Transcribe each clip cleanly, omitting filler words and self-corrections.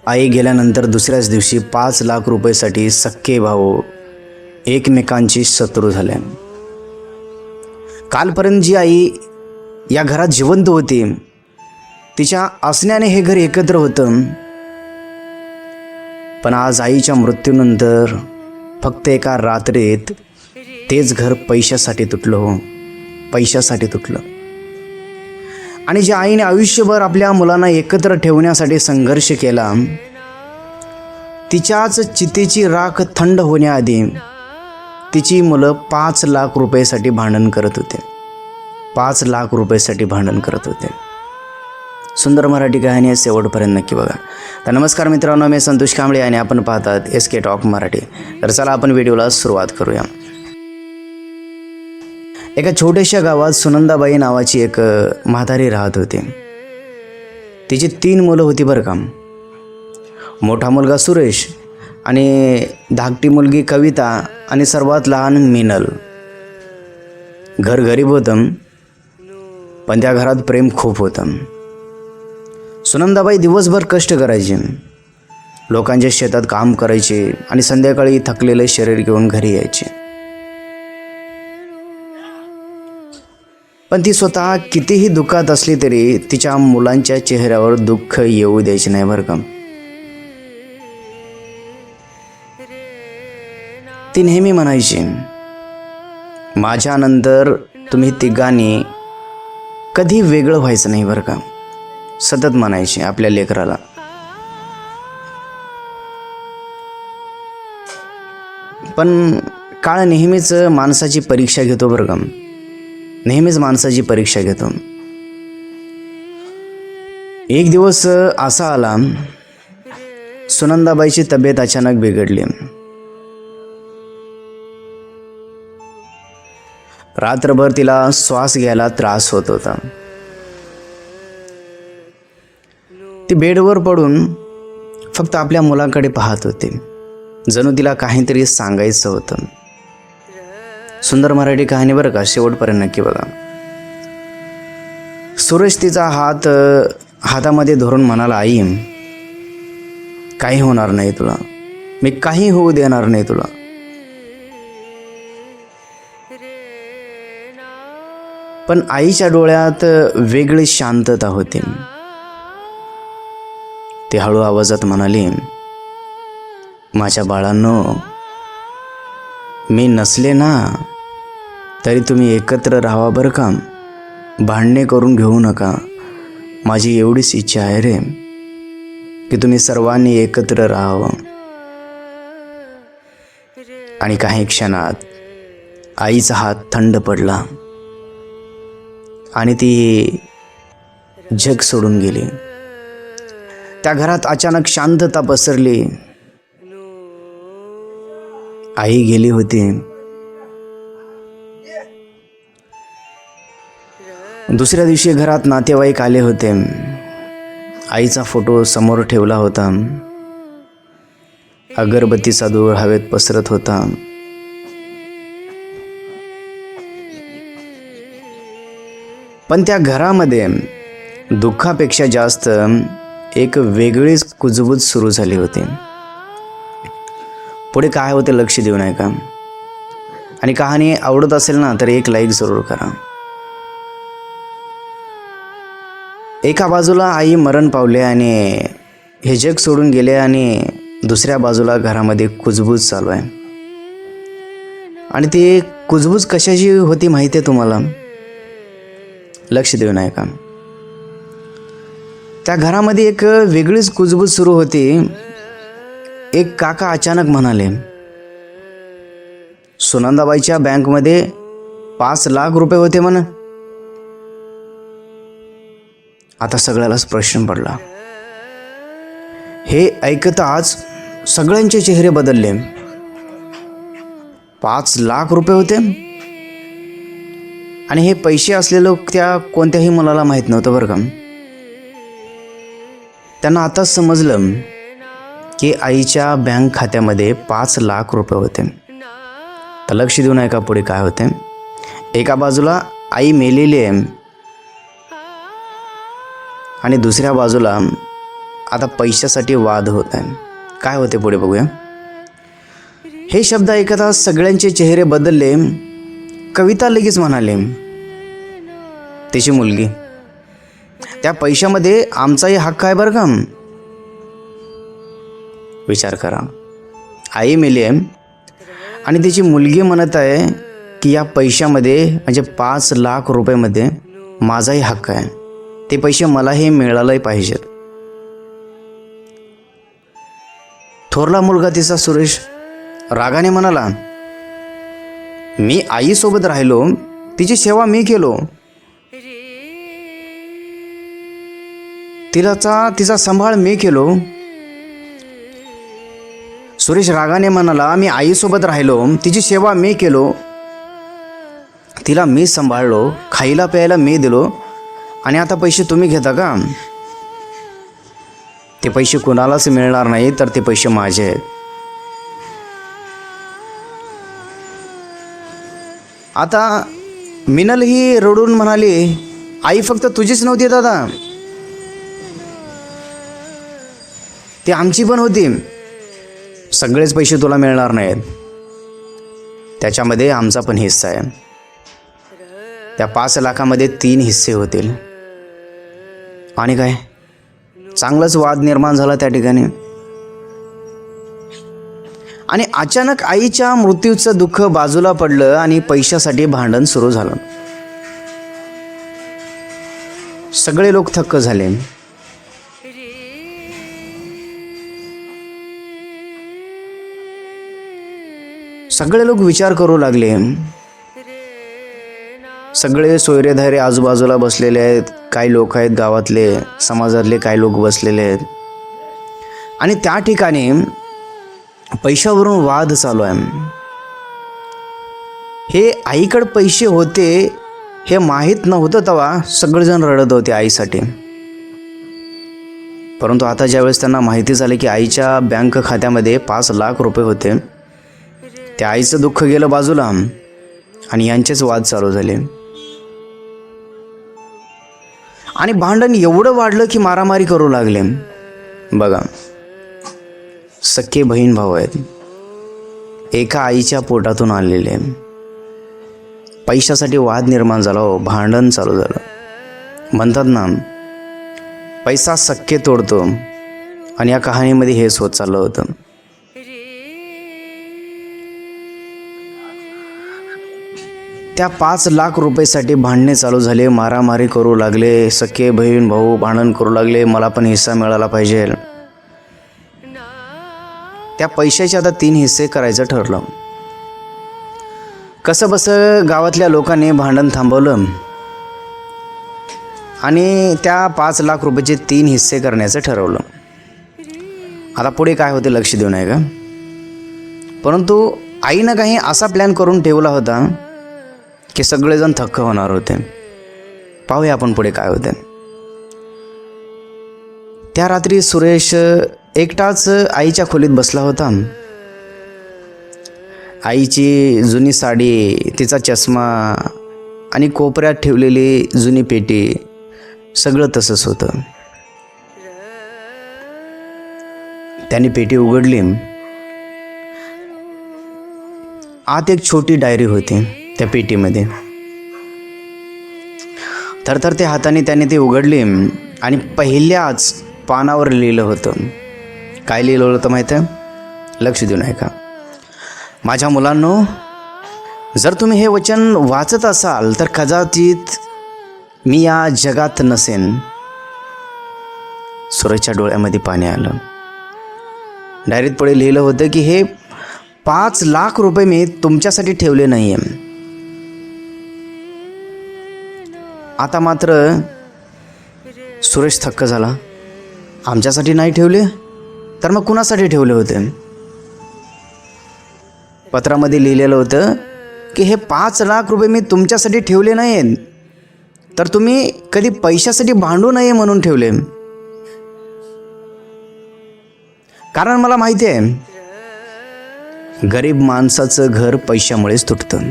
आई गेल्यानंतर दुसऱ्याच दिवशी 5 लाख रुपयेसाठी सख्खे भाऊ एकमेकांची शत्रू झाले. कालपर्यंत जी आई या घरात जिवंत होती, तिच्या असण्याने हे घर एकत्र होतं. पण आज आईच्या मृत्यूनंतर फक्त एका रात्रीत तेच घर पैशासाठी तुटलं. पैशासाठी तुटलं. आणि ज्या आईने आयुष्यभर आपल्या मुलांना एकत्र ठेवण्यासाठी संघर्ष केला, तिच्याच चितेची राख थंड होण्याआधी तिची मुलं 5 लाख रुपयेसाठी भांडण करत होते. 5 लाख रुपयेसाठी भांडण करत होते. सुंदर मराठी कहाणी आहे, शेवटपर्यंत नक्की बघा. तर नमस्कार मित्रांनो, मी संतोष कांबळे आणि आपण पाहतात SK टॉक मराठी. तर चला आपण व्हिडिओला सुरुवात करूया. एका छोट्याशा गावात सुनंदाबाई नावाची एक म्हातारी राहत होती. तिची 3 मुलं होती बरं का. मोठा मुलगा सुरेश आणि धाकटी मुलगी कविता आणि सर्वात लहान मिनल. घर गरीब होतं, पण त्या घरात प्रेम खूप होतं. सुनंदाबाई दिवसभर कष्ट करायचे, लोकांच्या शेतात काम करायचे आणि संध्याकाळी थकलेले शरीर घेऊन घरी यायचे. पण ती स्वतः कितीही दुःखात असली तरी तिच्या मुलांच्या चेहऱ्यावर दुःख येऊ द्यायचे नाही बरं का. ती नेहमी म्हणायची, माझ्यानंतर तुम्ही तिघांनी कधी वेगळं व्हायचं नाही बरं का. सतत म्हणायची आपल्या लेकराला. पण काळ नेहमीच माणसाची परीक्षा घेतो बरं का. नेहमीच माणसाची परीक्षा घेतो. एक दिवस असा आला, सुनंदाबाईची तब्येत अचानक बिघडली. रात्रभर तिला श्वास घ्यायला त्रास होत होता. ती बेडवर पडून फक्त आपल्या मुलाकडे पाहत होती, जणू तिला काहीतरी सांगायचं होतं. सुंदर मराठी कहाणी बरं का, शेवटपर्यंत नक्की बघा. सुरेश तिचा हातामध्ये धरून म्हणाला, आई काही होणार नाही तुला, मी काही होऊ देणार नाही तुला. पण आईच्या डोळ्यात वेगळी शांतता होती. ती हळू आवाजात म्हणाली, माझ्या बाळांनो, मी नसले ना तरी तुम्ही एकत्र राहावा बरं का. भांडणे करून घेऊ नका. माझी एवढीच इच्छा आहे रे, की तुम्ही सर्वांनी एकत्र राहावं. आणि काही क्षणात आईचा हात थंड पडला आणि ती जग सोडून गेली. त्या घरात अचानक शांतता पसरली. आई गेली होती. दुसऱ्या दिवशी घरात नातेवाईक आले होते. आईचा फोटो समोर ठेवला होता. अगरबत्तीचा धूर हवेत पसरत होता. पण त्या घरामध्ये दुःखापेक्षा जास्त एक वेगळीच कुजबूज सुरू झाली होती. पुढे काय होते लक्ष देऊ नये का. आणि कहाणी आवडत असेल ना तर एक लाईक जरूर करा. एका बाजूला आई मरण पावले आणि हे जग सोडून गेले, आणि दुसऱ्या बाजूला घरामध्ये कुजबूज चालू आहे. आणि ती कुजबूज कशाची होती माहिती आहे तुम्हाला? लक्ष देऊ नये का. त्या घरामध्ये एक वेगळीच कुजबूज सुरू होती. एक काका अचानक म्हणाले, सुनंदाबाईच्या बँकमध्ये 5 लाख रुपये होते म्हण. आता सगळ्यालाच प्रश्न पडला. हे ऐकताच सगळ्यांचे चेहरे बदलले. 5 लाख रुपये होते, आणि हे पैसे असलेलं त्या कोणत्याही मुलाला माहीत नव्हतं बरं का. त्यांना आताच समजलं की आईच्या बँक खात्यामध्ये 5 लाख रुपये होते. तर लक्ष देऊ नये का पुढे काय होते. एका बाजूला आई मेलेली आहे आणि दुसऱ्या बाजूला आता पैशासाठी वाद होत आहे. काय होते पुढे बघूया. हे शब्द ऐकता सगळ्यांचे चेहरे बदलले. कविता लगेच म्हणाले, तिची मुलगी, त्या पैशामध्ये आमचाही हक्क आहे बरं का. विचार करा, आई मेली आहे आणि तिची मुलगी म्हणत आहे की या पैशामध्ये म्हणजे 5 लाख रुपयामध्ये माझाही हक्क आहे, ते पैसे मलाही मिळालंही पाहिजेत. थोरला मुलगा तिचा सुरेश रागाने म्हणाला, मी आईसोबत राहिलो, तिची सेवा मी केलो, तिचा सांभाळ मी केलो. सुरेश रागाने म्हणाला, मी आईसोबत राहिलो, तिची सेवा मी केलो, तिला मी सांभाळलो, खायला प्यायला मी दिलो, आणि आता पैसे तुम्ही घेता का? ते पैसे कुणालाच मिळणार नाही, तर ते पैसे माझे आहेत. आता मिनल ही रडून म्हणाली, आई फक्त तुझीच नव्हती दादा, ती आमची पण होती. सगळेच पैसे तुला मिळणार नाहीत, त्याच्यामध्ये आमचा पण हिस्सा आहे. त्या 5 लाखामध्ये 3 हिस्से होतील. आणि काय, चांगलाच वाद निर्माण झाला त्या ठिकाणी. आणि अचानक आईच्या मृत्यूचं दुःख बाजूला पडलं आणि पैशासाठी भांडण सुरू झालं. सगळे लोक थक्क झाले. सगळे लोक विचार करू लागले. सगळे सोयरेधारे आजूबाजूला बसलेले आहेत, काही लोक आहेत गावातले, समाजातले काही लोक बसलेले आहेत. आणि त्या ठिकाणी पैशावरून वाद चालू आहे. हे आईकडे पैसे होते हे माहीत नव्हतं तेव्हा सगळेजण रडत होते आईसाठी. परंतु आता ज्यावेळेस त्यांना माहिती झाली की आईच्या बँक खात्यामध्ये 5 लाख रुपये होते, त्या आईचं दुःख गेलं बाजूला आणि यांचेच वाद चालू झाले. आणि भांडण एवढं वाढलं की मारामारी करू लागले. बघा, सख्खे बहीण भाऊ आहेत, एका आईच्या पोटातून आलेले. पैशासाठी वाद निर्माण झाला, हो, भांडण चालू झालं. म्हणतात ना, पैसा सख्खे तोडतो, आणि या कहाणीमध्ये हेच होत चाललं होतं. त्या 5 लाख रुपयासाठी भांडणे चालू झाले, मारामारी करू लागले, सख्खे बहीण भाऊ भांडण करू लागले, मला पण हिस्सा मिळाला पाहिजे. त्या पैशाचे आता 3 हिस्से करायचं ठरलं. कसं बसं गावातल्या लोकांनी भांडण थांबवलं आणि त्या 5 लाख रुपयाचे 3 हिस्से करण्याचं ठरवलं. आता पुढे काय होते लक्ष देऊ नये का. परंतु आईनं काही असा प्लॅन करून ठेवला होता की सगळेजण थक्क होणार होते. पाहूया आपण पुढे काय होते. त्या रात्री सुरेश एकटाच आईच्या खोलीत बसला होता. आईची जुनी साडी, तिचा चष्मा आणि कोपऱ्यात ठेवलेली जुनी पेटी सगळं तसंच होतं. त्याने पेटी उघडली. आत एक छोटी डायरी होती त्या पेटीमध्ये. थरथरत्या हाताने त्याने ती उघडली आणि पहिल्याच पानावर लिहिलं होतं. काय लिहिलं होतं माहीत आहे? लक्ष देऊ नये का. माझ्या मुलांनो, जर तुम्ही हे वचन वाचत असाल तर कदाचित मी या जगात नसेन. सुरेशच्या डोळ्यामध्ये पाणी आलं. डायरीत पुढे लिहिलं होतं की हे 5 लाख रुपये मी तुमच्यासाठी ठेवले नाही आहे. आता मात्र सुरेश थक्क झाला. आमच्यासाठी नाही ठेवले तर मग कुणासाठी ठेवले होते? पत्रामध्ये लिहिलेलं होतं की हे 5 लाख रुपये मी तुमच्यासाठी ठेवले नाही आहेत, तर तुम्ही कधी पैशासाठी भांडू नये म्हणून ठेवले. कारण मला माहिती आहे गरीब माणसाचं घर पैशामुळेच तुटतं.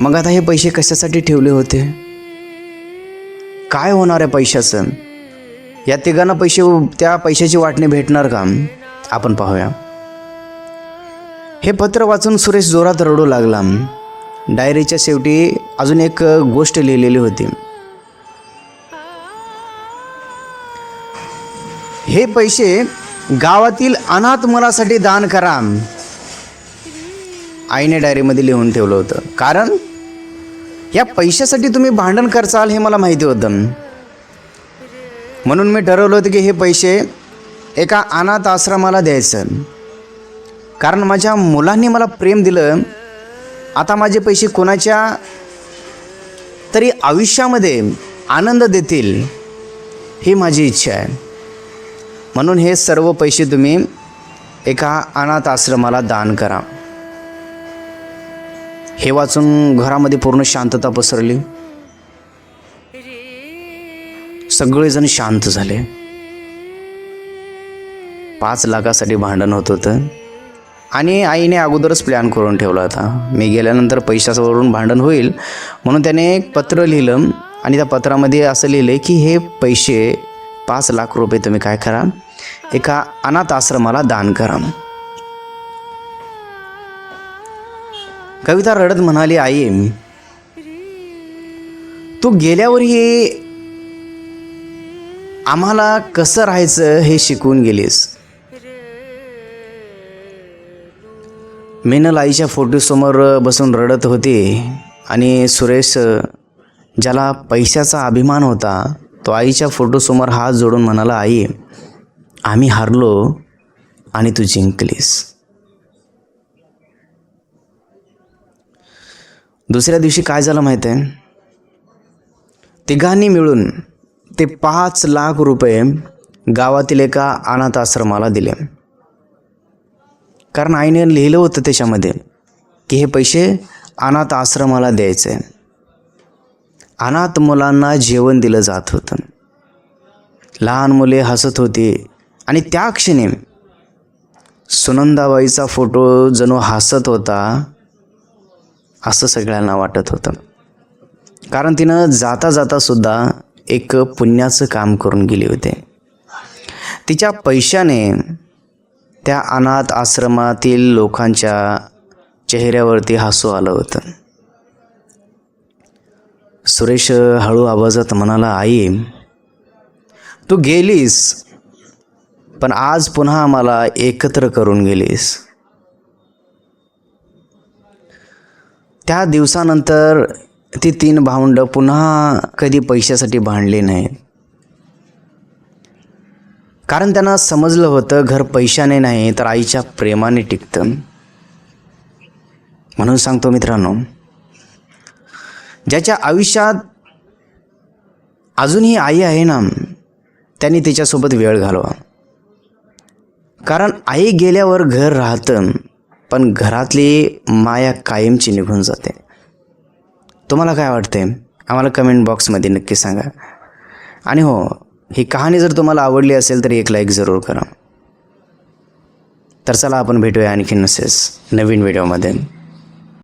मग आता हे पैसे कशासाठी ठेवले होते? काय होणार आहे पैशाचं? या तिघांना त्या पैशाची वाटणी भेटणार का? आपण पाहूया. हे पत्र वाचून सुरेश जोरात रडू लागला. डायरीच्या शेवटी अजून एक गोष्ट लिहिलेली होती. हे पैसे गावातील अनाथ मुलासाठी दान करा. आईने डायरीमध्ये लिहून ठेवलं होतं. कारण या पैशासाठी तुम्ही भांडण करचाल हे मला माहिती होतं. म्हणून मी ठरवलं होतं की हे पैसे एका अनाथ आश्रमाला द्यायचं. कारण माझ्या मुलांनी मला प्रेम दिलं. आता माझे पैसे कोणाच्या तरी आयुष्यामध्ये आनंद देतील ही माझी इच्छा आहे. म्हणून हे सर्व पैसे तुम्ही एका अनाथ आश्रमाला दान करा. हे वाचून घरामध्ये पूर्ण शांतता पसरली. सगळेजण शांत झाले. 5 लाखासाठी भांडण होत होतं आणि आईने अगोदरच प्लॅन करून ठेवला होता. मी गेल्यानंतर पैशावरून भांडण होईल म्हणून त्याने एक पत्र लिहिलं आणि त्या पत्रामध्ये असं लिहिलं की हे पैसे 5 लाख रुपये तुम्ही काय करा, एका अनाथ आश्रमाला दान करा. कविता रडत म्हणाली, आई तू गेल्यावरही आम्हाला कसं राहायचं हे शिकवून गेलीस. मीनल आईच्या फोटोसमोर बसून रडत होती आणि सुरेश ज्याला पैशाचा अभिमान होता तो आईच्या फोटोसमोर हात जोडून म्हणाला, आई आम्ही हारलो आणि तू जिंकलीस. दुसऱ्या दिवशी काय झालं माहीत आहे? तिघांनी मिळून ते 5 लाख रुपये गावातील एका अनाथ आश्रमाला दिले. कारण आईने लिहिलं होतं त्याच्यामध्ये की हे पैसे अनाथ आश्रमाला द्यायचे. अनाथ मुलांना जेवण दिलं जात होतं. लहान मुले हसत होती आणि त्या क्षणी सुनंदाबाईचा फोटो जणू हसत होता असं सगळ्यांना वाटत होतं. कारण तिनं जाता जाता सुद्धा एक पुण्याचं काम करून गेली होते. तिच्या पैशाने त्या अनाथ आश्रमातील लोकांच्या चेहऱ्यावरती हसू आलं होतं. सुरेश हळू आवाजात म्हणाला, आई तू गेलीस पण आज पुन्हा आम्हाला एकत्र करून गेलीस. त्या दिवसानंतर ती 3 भावंड पुन्हा कधी पैशासाठी भांडली नाहीत. कारण त्यांना समजलं होतं घर पैशाने नाही तर आईच्या प्रेमाने टिकतं. म्हणून सांगतो मित्रांनो, ज्याच्या आयुष्यात अजूनही आई आहे ना त्यांनी तिच्यासोबत वेळ घालवा. कारण आई गेल्यावर घर राहतं पण घरातली माया कायमची निघून जाते. तुम्हाला काय वाटते आम्हाला कमेंट बॉक्समध्ये नक्की सांगा. आणि हो, ही कहाणी जर तुम्हाला आवडली असेल तर एक लाईक जरूर करा. तर चला आपण भेटूया आणखी नसेच नवीन व्हिडिओमध्ये.